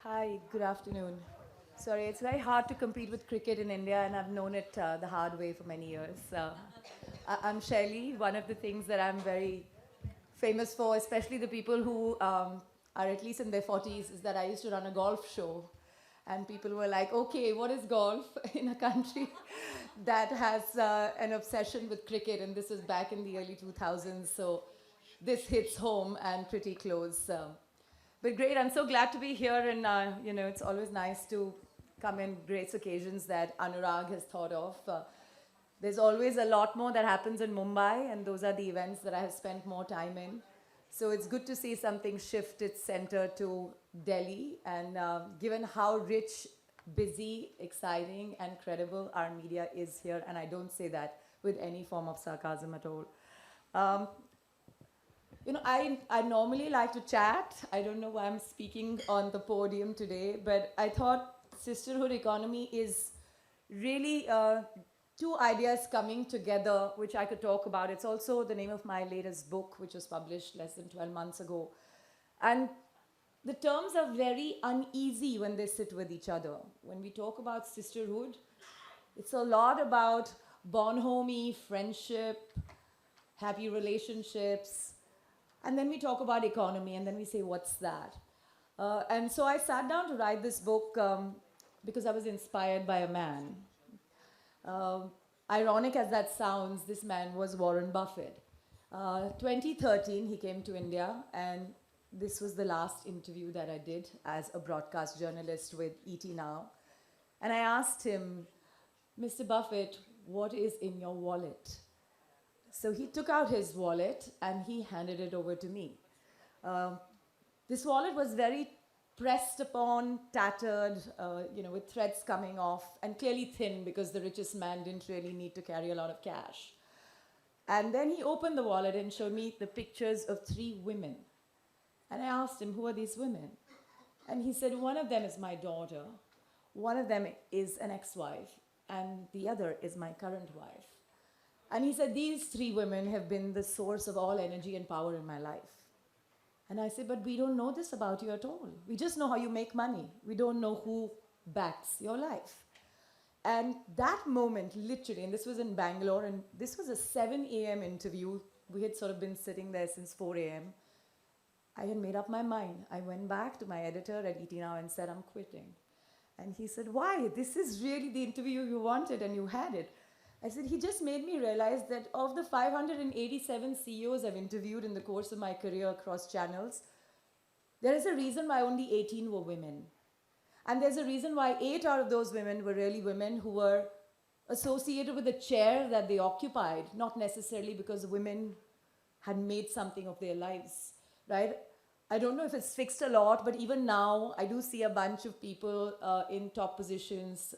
Hi, good afternoon. Sorry, it's very hard to compete with cricket in India, and I've known it the hard way for many years. I'm Shaili. One of the things that I'm very famous for, especially the people who are at least in their 40s, is that I used to run a golf show. And people were like, okay, what is golf in a country that has an obsession with cricket? And this was back in the early 2000s, so this hits home and pretty close. But great, I'm so glad to be here, and it's always nice to come in grace occasions that Anurag has thought of. There's always a lot more that happens in Mumbai, and those are the events that I have spent more time in. So it's good to see something shift its center to Delhi, and given how rich, busy, exciting, and credible our media is here, and I don't say that with any form of sarcasm at all. Um, I normally like to chat. I don't know why I'm speaking on the podium today, but I thought sisterhood economy is really two ideas coming together, which I could talk about. It's also the name of my latest book, which was published less than 12 months ago. And the terms are very uneasy when they sit with each other. When we talk about sisterhood, it's a lot about bonhomie, friendship, happy relationships, and then we talk about economy, and then we say, what's that? And so I sat down to write this book because I was inspired by a man. Um Ironic as that sounds, this man was Warren Buffett. 2013, he came to India, and this was the last interview that I did as a broadcast journalist with ET Now. And I asked him, Mr. Buffett, what is in your wallet? So he took out his wallet and he handed it over to me. Um, this wallet was very pressed upon, tattered, with threads coming off, and clearly thin because the richest man didn't really need to carry a lot of cash. And then he opened the wallet and showed me the pictures of three women. And I asked him, who are these women? And he said, one of them is my daughter, one of them is an ex-wife, and the other is my current wife. And he said, these three women have been the source of all energy and power in my life. And I said, but we don't know this about you at all. We just know how you make money. We don't know who backs your life. And that moment, literally, and this was in Bangalore, and this was a 7 a.m. interview. We had sort of been sitting there since 4 a.m. I had made up my mind. I went back to my editor at ET Now and said, I'm quitting. And he said, why? This is really the interview you wanted, and you had it. I said, he just made me realize that of the 587 CEOs I've interviewed in the course of my career across channels, there is a reason why only 18 were women. And there's a reason why 8 out of those women were really women who were associated with the chair that they occupied, not necessarily because women had made something of their lives, right? I don't know if it's fixed a lot, but even now, I do see a bunch of people in top positions.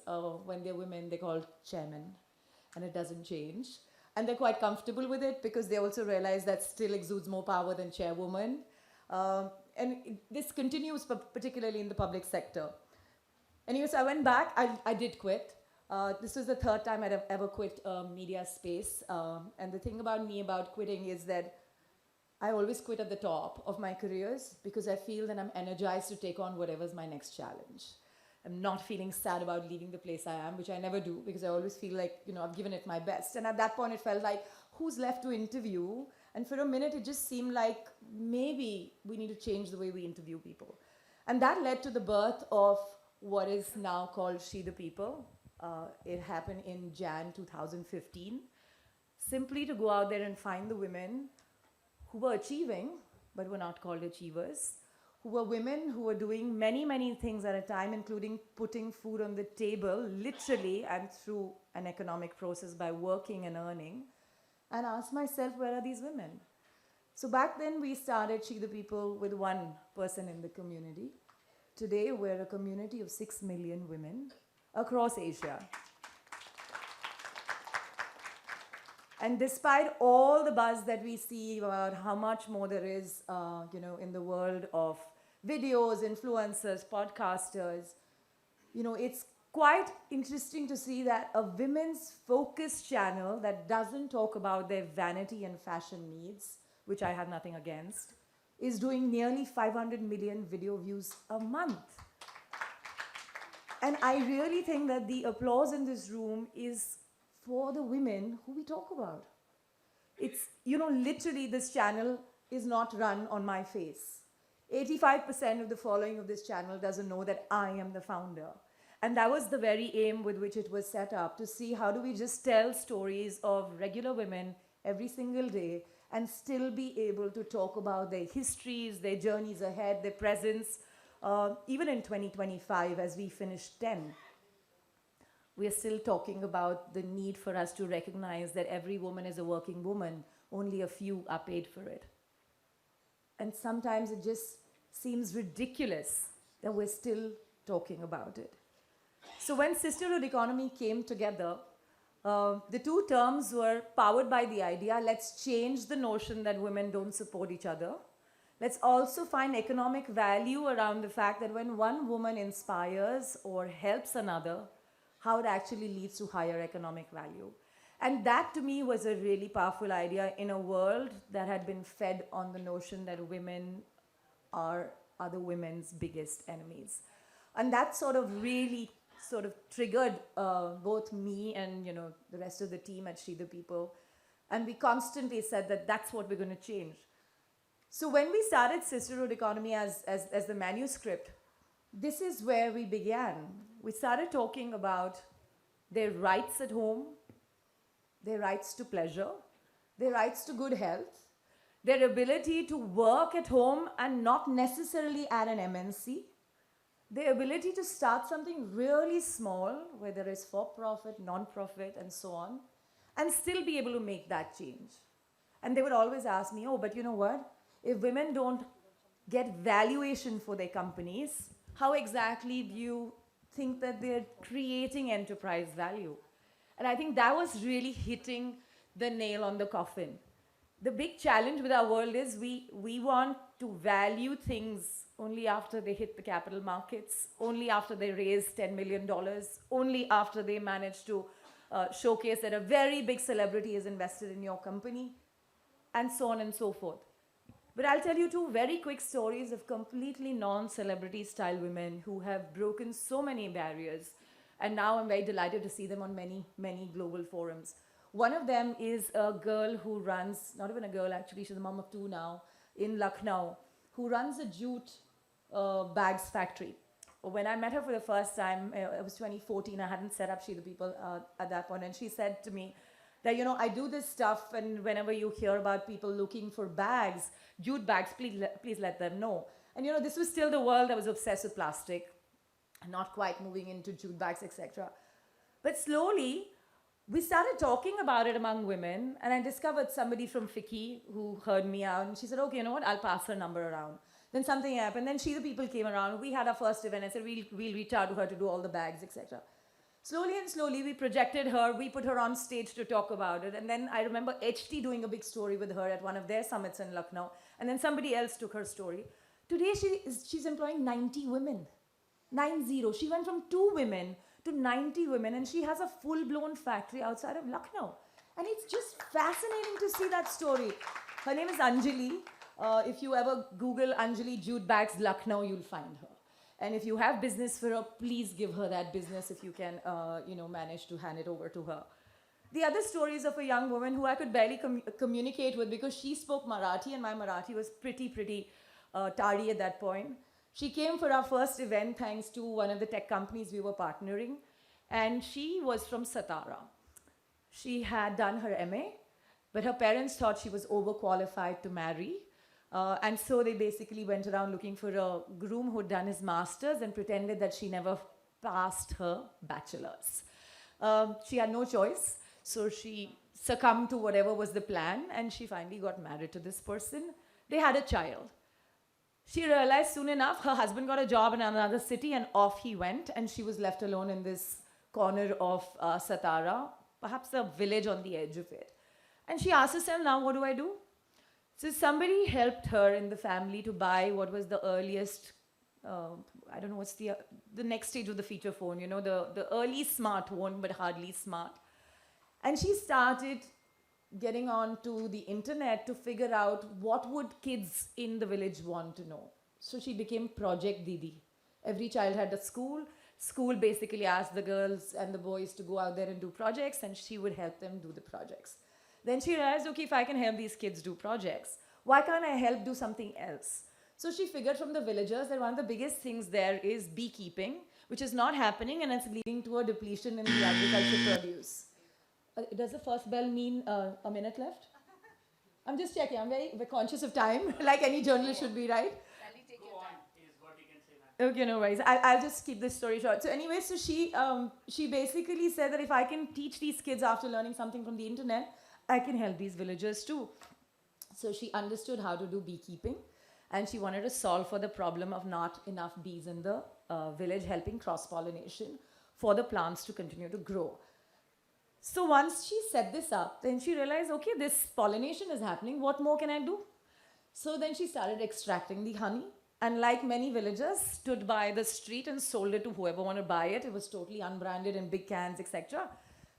When they're women, they're called chairmen, and it doesn't change. And they're quite comfortable with it because they also realize that still exudes more power than chairwoman. This continues, particularly in the public sector. Anyway, so I went back. I did quit. This was the third time I'd have ever quit a media space. And the thing about me about quitting is that I always quit at the top of my careers because I feel that I'm energized to take on whatever's my next challenge. I'm not feeling sad about leaving the place I am, which I never do because I always feel like, I've given it my best. And at that point, it felt like, who's left to interview? And for a minute, it just seemed like maybe we need to change the way we interview people. And that led to the birth of what is now called She the People. It happened in Jan 2015, simply to go out there and find the women who were achieving, but were not called achievers, who were women who were doing many, many things at a time, including putting food on the table, literally, and through an economic process by working and earning, and asked myself, where are these women? So back then, we started She the People with one person in the community. Today, we're a community of 6 million women across Asia. And despite all the buzz that we see about how much more there is, in the world of videos, influencers, podcasters, it's quite interesting to see that a women's focused channel that doesn't talk about their vanity and fashion needs, which I have nothing against, is doing nearly 500 million video views a month. And I really think that the applause in this room is for the women who we talk about. It's, literally this channel is not run on my face. 85% of the following of this channel doesn't know that I am the founder. And that was the very aim with which it was set up, to see how do we just tell stories of regular women every single day and still be able to talk about their histories, their journeys ahead, their presence, even in 2025 as we finish 10. We are still talking about the need for us to recognize that every woman is a working woman, only a few are paid for it. And sometimes it just seems ridiculous that we're still talking about it. So when Sisterhood economy came together, the two terms were powered by the idea, let's change the notion that women don't support each other. Let's also find economic value around the fact that when one woman inspires or helps another, how it actually leads to higher economic value. And that to me was a really powerful idea in a world that had been fed on the notion that women are other women's biggest enemies. And that sort of really triggered both me and the rest of the team at She the People. And we constantly said that that's what we're going to change. So when we started Sisterhood Economy as the manuscript, this is where we began. We started talking about their rights at home, their rights to pleasure, their rights to good health, their ability to work at home and not necessarily at an MNC, their ability to start something really small, whether it's for-profit, non-profit, and so on, and still be able to make that change. And they would always ask me, oh, but you know what? If women don't get valuation for their companies, how exactly do you think that they're creating enterprise value? And I think that was really hitting the nail on the coffin. The big challenge with our world is we want to value things only after they hit the capital markets, only after they raise $10 million, only after they manage to showcase that a very big celebrity is invested in your company, and so on and so forth. But I'll tell you two very quick stories of completely non-celebrity style women who have broken so many barriers. And now I'm very delighted to see them on many, many global forums. One of them is a girl who runs, not even a girl actually, she's a mom of two now, in Lucknow, who runs a jute bags factory. When I met her for the first time, it was 2014, I hadn't set up She the People at that point, and she said to me that, I do this stuff, and whenever you hear about people looking for bags, jute bags, please let them know. And this was still the world that was obsessed with plastic, not quite moving into jute bags, etc. But slowly, we started talking about it among women, and I discovered somebody from FICCI who heard me out, and she said, okay, you know what, I'll pass her number around. Then something happened, then She the People came around, we had our first event, I said, we'll reach out to her to do all the bags, etc. Slowly and slowly, we projected her, we put her on stage to talk about it, and then I remember HT doing a big story with her at one of their summits in Lucknow, and then somebody else took her story. Today, she's employing 90 women. 90. She went from 2 women to 90 women, and she has a full-blown factory outside of Lucknow. And it's just fascinating to see that story. Her name is Anjali. If you ever Google Anjali Jute Bags Lucknow, you'll find her. And if you have business for her, please give her that business if you can, manage to hand it over to her. The other story is of a young woman who I could barely communicate with because she spoke Marathi, and my Marathi was pretty tardy at that point. She came for our first event thanks to one of the tech companies we were partnering, and she was from Satara. She had done her MA, but her parents thought she was overqualified to marry, and so they basically went around looking for a groom who'd done his master's and pretended that she never passed her bachelor's. She had no choice, so she succumbed to whatever was the plan, and she finally got married to this person. They had a child. She realized soon enough her husband got a job in another city, and off he went, and she was left alone in this corner of Satara, perhaps a village on the edge of it. And she asked herself, now what do I do? So somebody helped her in the family to buy what was the earliest, I don't know what's the next stage of the feature phone, the early smartphone, but hardly smart. And she started getting onto the internet to figure out what would kids in the village want to know. So she became Project Didi. Every child had a school. school basically asked the girls and the boys to go out there and do projects, and she would help them do the projects. Then she realized, okay, if I can help these kids do projects, why can't I help do something else? So she figured from the villagers that one of the biggest things there is beekeeping, which is not happening, and it's leading to a depletion in the agriculture produce. Does the first bell mean a minute left? I'm just checking. I'm very conscious of time, like any journalist should be, right? Okay, no worries. I'll just keep this story short. So anyway, so she basically said that if I can teach these kids after learning something from the internet, I can help these villagers too. So she understood how to do beekeeping, and she wanted to solve for the problem of not enough bees in the village, helping cross-pollination for the plants to continue to grow. So once she set this up, then she realized, okay, this pollination is happening. What more can I do? So then she started extracting the honey, and like many villagers, stood by the street and sold it to whoever wanted to buy it. It was totally unbranded in big cans, etc.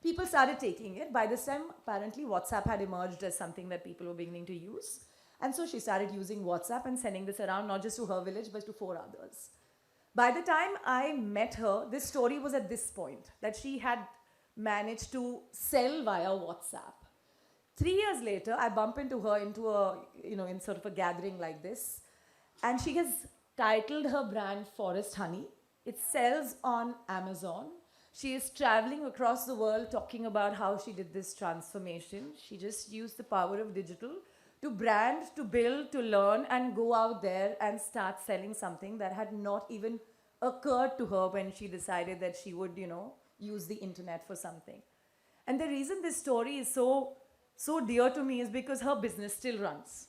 People started taking it. By this time, apparently, WhatsApp had emerged as something that people were beginning to use. And so she started using WhatsApp and sending this around, not just to her village, but to 4 others. By the time I met her, this story was at this point, that she had managed to sell via WhatsApp. 3 years later, I bump into her in sort of a gathering like this. And she has titled her brand Forest Honey. It sells on Amazon. She is traveling across the world talking about how she did this transformation. She just used the power of digital to brand, to build, to learn, and go out there and start selling something that had not even occurred to her when she decided that she would, use the internet for something. And the reason this story is so dear to me is because her business still runs.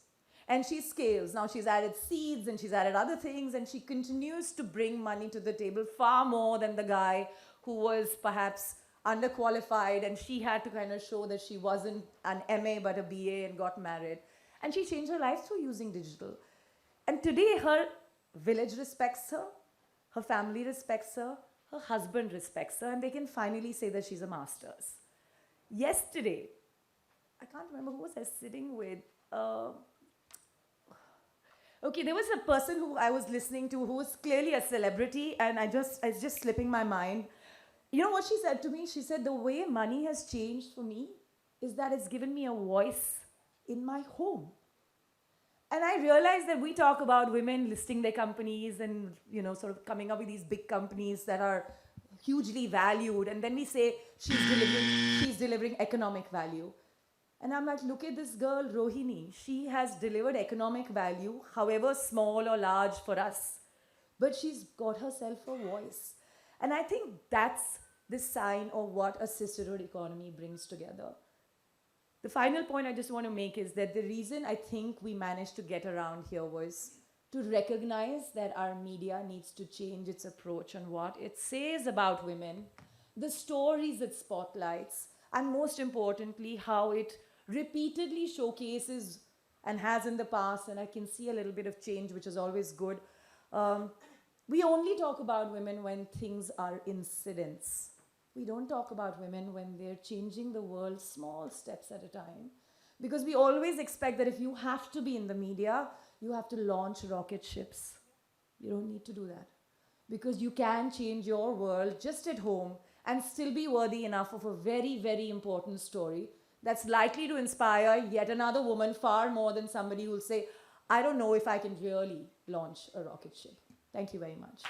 And she scales. Now she's added seeds and she's added other things, and she continues to bring money to the table far more than the guy who was perhaps underqualified, and she had to kind of show that she wasn't an MA but a BA and got married. And she changed her life through using digital. And today her village respects her family respects her husband respects her, and they can finally say that she's a master's. Yesterday, I can't remember who was I sitting with. Okay, there was a person who I was listening to who was clearly a celebrity, and it's just slipping my mind. You know what she said to me? She said, the way money has changed for me is that it's given me a voice in my home. And I realized that we talk about women listing their companies and, sort of coming up with these big companies that are hugely valued, and then we say she's delivering economic value. And I'm like, look at this girl, Rohini. She has delivered economic value, however small or large for us. But she's got herself a voice. And I think that's the sign of what a sisterhood economy brings together. The final point I just want to make is that the reason I think we managed to get around here was to recognize that our media needs to change its approach on what it says about women, the stories it spotlights, and most importantly, how it repeatedly showcases, and has in the past, and I can see a little bit of change, which is always good. We only talk about women when things are incidents. We don't talk about women when they're changing the world small steps at a time. Because we always expect that if you have to be in the media, you have to launch rocket ships. You don't need to do that. Because you can change your world just at home and still be worthy enough of a very, very important story that's likely to inspire yet another woman far more than somebody who will say, I don't know if I can really launch a rocket ship. Thank you very much.